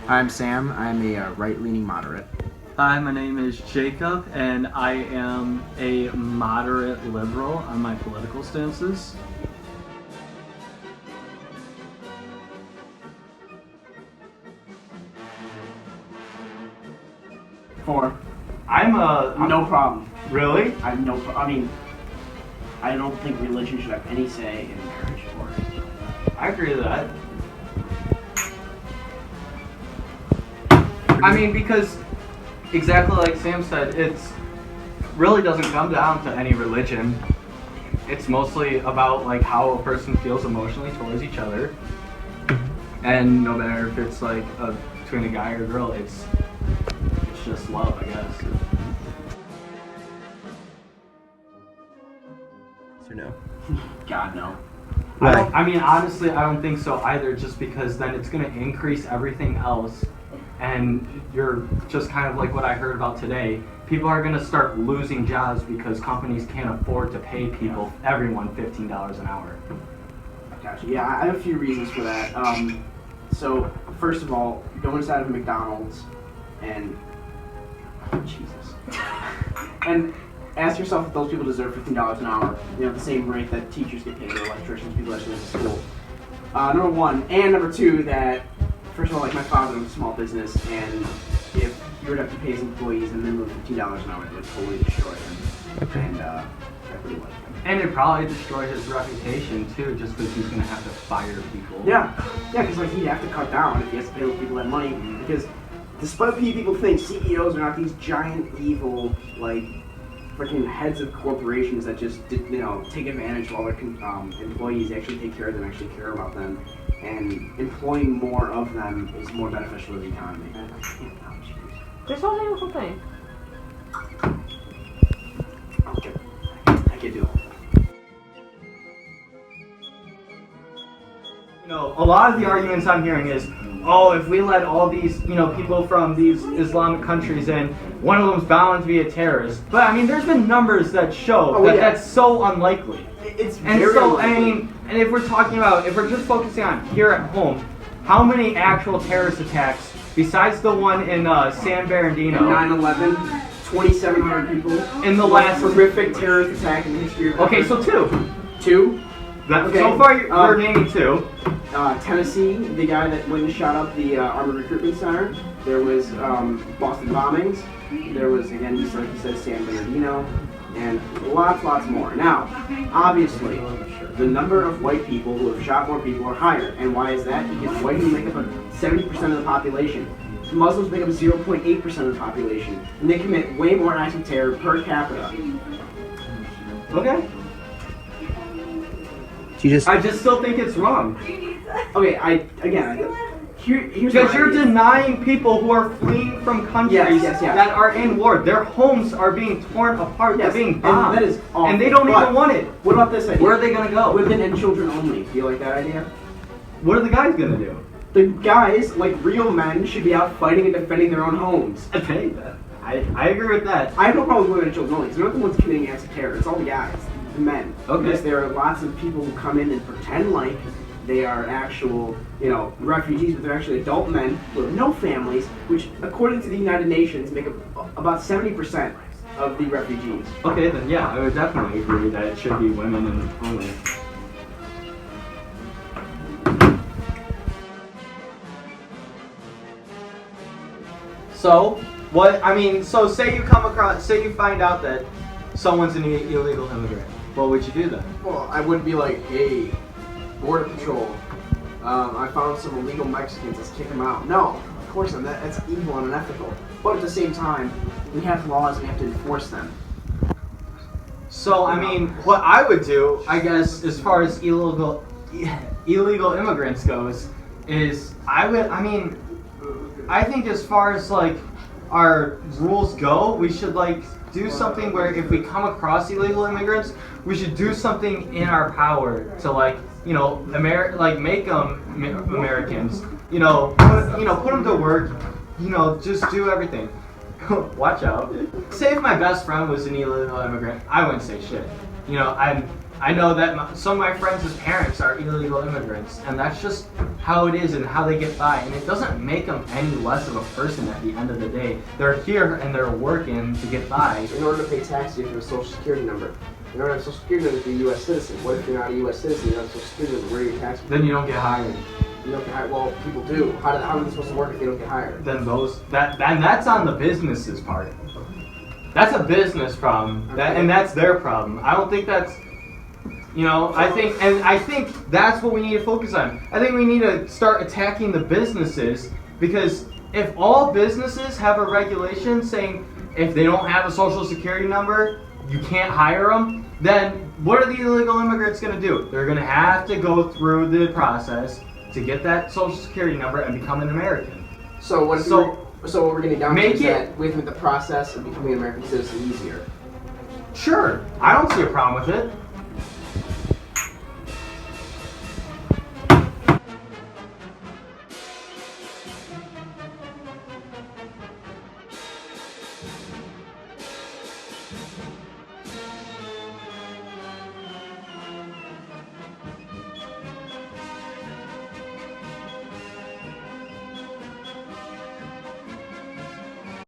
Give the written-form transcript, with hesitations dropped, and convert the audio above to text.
I'm Sam. I'm a right-leaning moderate. Hi, my name is Jacob, and I am a moderate liberal on my political stances. Four. I'm No problem. Really? I have no. I mean, I don't think religion should have any say in marriage or. I agree with that. I mean, because exactly like Sam said, it's really doesn't come down to any religion. It's mostly about like how a person feels emotionally towards each other, and no matter if it's like between a guy or a girl, it's just love, I guess. Yes or no? God no. I mean, honestly, I don't think so either, just because then it's going to increase everything else, and you're just kind of like what I heard about today. People are going to start losing jobs because companies can't afford to pay everyone $15 an hour. Gotcha. Yeah, I have a few reasons for that. So first of all, go inside of a McDonald's and Jesus, and ask yourself if those people deserve $15 an hour. You know, the same rate that teachers get paid or electricians, people that go to school. Number one, and number two, that first of all, like my father owns a small business, and if you were to have to pay his employees a minimum of $15 an hour, it would totally destroy him. Okay. And I really like him. And it probably destroyed his reputation too, just because he's going to have to fire people. Yeah, because like he'd have to cut down if he has to pay those people that money. Because despite what people think, CEOs are not these giant evil like freaking heads of corporations that just take advantage of all their employees, actually take care of them, actually care about them, and employing more of them is more beneficial to the economy. There's no single thing. Okay, I can't do it. You know, a lot of the arguments I'm hearing is, oh, if we let all these, people from these Islamic countries in, one of them's bound to be a terrorist. But I mean, there's been numbers that show that's so unlikely. It's and very so, unlikely. I mean, and if we're talking about, if we're just focusing on here at home, how many actual terrorist attacks, besides the one in San Bernardino, 9/11, 2,700 people. in the last horrific terrorist attack in the history of. Okay, so two. Two. Okay. So far, you're naming two. Tennessee, the guy that went and shot up the Army Recruitment Center. There was Boston bombings. There was, again, just like you said, San Bernardino, and lots more. Now, obviously, the number of white people who have shot more people are higher. And why is that? Because white people make up 70% of the population. Muslims make up 0.8% of the population. And they commit way more acts of terror per capita. Okay. I just still think it's wrong. Okay, here's because you're denying people who are fleeing from countries that are in war. Their homes are being torn apart. Yes, they're being bombed. and that is awful. And they don't even want it. What about this idea? Where are they going to go? Women and children only. Do you like that idea? What are the guys going to do? The guys, like real men, should be out fighting and defending their own homes. I tell you that. I agree with that. I have no problem with women and children only, because they're not the ones committing acts of terror. It's all the guys, the men. Okay. Because there are lots of people who come in and pretend like they are actual, refugees, but they're actually adult men who have no families, which, according to the United Nations, make up about 70% of the refugees. Okay, then yeah, I would definitely agree that it should be women and only. So, say you find out that someone's an illegal immigrant. What would you do then? Well, I wouldn't be like, hey, Border Patrol, I found some illegal Mexicans, let's kick them out. No, of course not. That's evil and unethical. But at the same time, we have laws and we have to enforce them. So, what I would do, I guess, as far as illegal immigrants goes, is I think as far as like our rules go, we should do something where if we come across illegal immigrants, we should do something in our power to make them Americans. Put them to work. Just do everything. Watch out. Say if my best friend was an illegal immigrant, I wouldn't say shit. I know that some of my friends' parents are illegal immigrants, and that's just how it is and how they get by. And it doesn't make them any less of a person at the end of the day. They're here and they're working to get by. In order to pay taxes, you have to have a social security number. In order to have a social security number, you have to be a U.S. citizen. What if you're not a U.S. citizen? You don't have a social security number. Where are your taxes? Then you don't get hired. You don't get hired. Well, people do. How are they supposed to work if they don't get hired? Then that's on the business's part. That's a business problem, and that's their problem. I don't think that's, I think that's what we need to focus on. I think we need to start attacking the businesses, because if all businesses have a regulation saying if they don't have a social security number, you can't hire them, then what are the illegal immigrants going to do? They're going to have to go through the process to get that social security number and become an American. So what we're getting down to is that we have to make the process of becoming an American citizen easier. Sure, I don't see a problem with it.